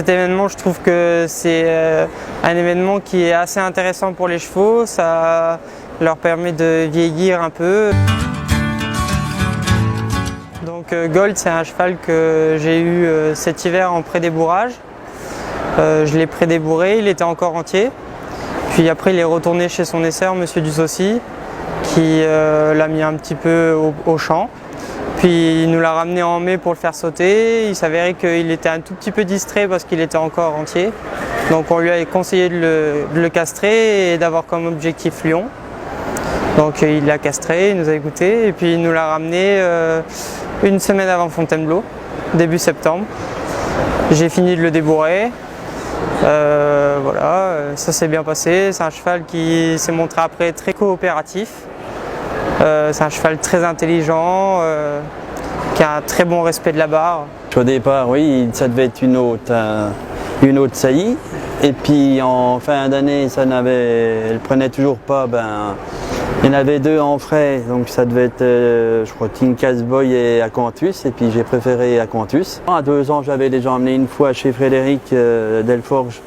Cet événement, je trouve que c'est un événement qui est assez intéressant pour les chevaux. Ça leur permet de vieillir un peu. Donc Gold, c'est un cheval que j'ai eu cet hiver en pré-débourrage. Je l'ai pré-débourré, il était encore entier. Puis après, il est retourné chez son essor, Monsieur Dussaucy, qui l'a mis un petit peu au champ. Puis il nous l'a ramené en mai pour le faire sauter. Il s'avérait qu'il était un tout petit peu distrait parce qu'il était encore entier. Donc on lui a conseillé de le castrer et d'avoir comme objectif Lyon. Donc il l'a castré, il nous a écouté et puis il nous l'a ramené une semaine avant Fontainebleau, début septembre. J'ai fini de le débourrer. Voilà, ça s'est bien passé. C'est un cheval qui s'est montré après très coopératif. C'est un cheval très intelligent, qui a un très bon respect de la barre. Au départ, oui, ça devait être une haute saillie. Et puis en fin d'année, elle prenait toujours pas. Il y en avait deux en frais, donc ça devait être, je crois, Tinkas Boy et Acanthus. Et puis j'ai préféré Acanthus. À 2 ans, j'avais déjà emmené une fois chez Frédéric Delforge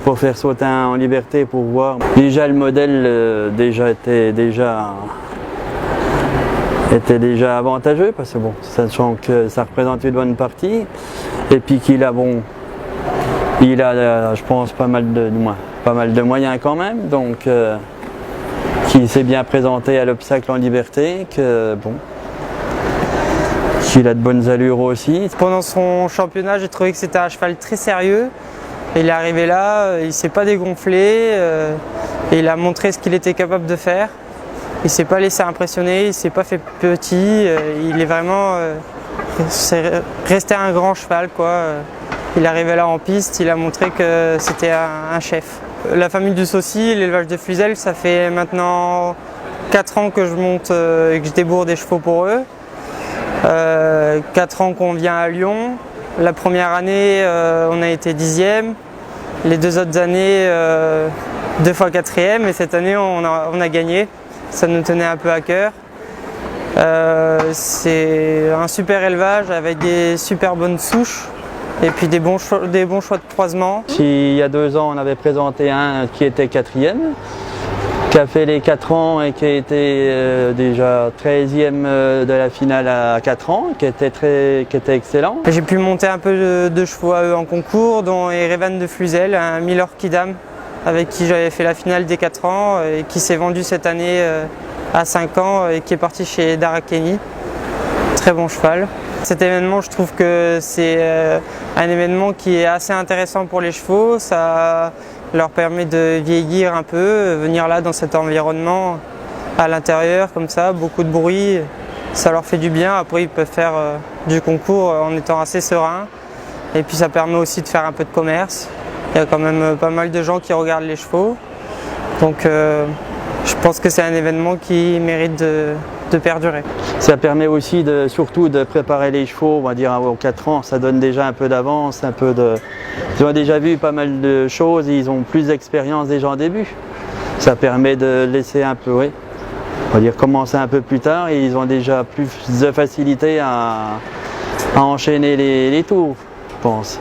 pour faire sauter en liberté pour voir. Déjà le modèle était déjà avantageux parce que bon, sachant que ça représente une bonne partie et puis qu'il a je pense pas mal de moyens quand même, donc qu'il s'est bien présenté à l'obstacle en liberté, qu'il a de bonnes allures aussi. Pendant son championnat, j'ai trouvé que c'était un cheval très sérieux. Il est arrivé là, il ne s'est pas dégonflé et il a montré ce qu'il était capable de faire. Il ne s'est pas laissé impressionner, il ne s'est pas fait petit, il est vraiment resté un grand cheval, quoi. Il est arrivé là en piste, il a montré que c'était un chef. La famille Dussaucy, l'élevage de Fluzel, ça fait maintenant 4 ans que je monte et que je débourre des chevaux pour eux. 4 ans qu'on vient à Lyon. La première année, on a été 10e. Les 2 autres années, 2 fois 4e. Et cette année, on a gagné. Ça nous tenait un peu à cœur. C'est un super élevage avec des super bonnes souches et puis des bons choix de croisement. Il y a 2 ans, on avait présenté un qui était 4e, qui a fait les 4 ans et qui a été déjà 13e de la finale à 4 ans, qui était excellent. J'ai pu monter un peu de chevaux à eux en concours, dont Erevan de Fluzel, un Milor Kidam, avec qui j'avais fait la finale des 4 ans et qui s'est vendu cette année à 5 ans et qui est parti chez Darakeni. Très bon cheval. Cet événement, je trouve que c'est un événement qui est assez intéressant pour les chevaux. Ça leur permet de vieillir un peu, venir là dans cet environnement à l'intérieur comme ça, beaucoup de bruit, ça leur fait du bien. Après, ils peuvent faire du concours en étant assez sereins. Et puis ça permet aussi de faire un peu de commerce. Il y a quand même pas mal de gens qui regardent les chevaux. Donc je pense que c'est un événement qui mérite de perdurer. Ça permet aussi surtout de préparer les chevaux, on va dire aux 4 ans, ça donne déjà un peu d'avance, ils ont déjà vu pas mal de choses, ils ont plus d'expérience déjà en début. Ça permet de laisser un peu, oui, on va dire commencer un peu plus tard et ils ont déjà plus de facilité à enchaîner les tours, je pense.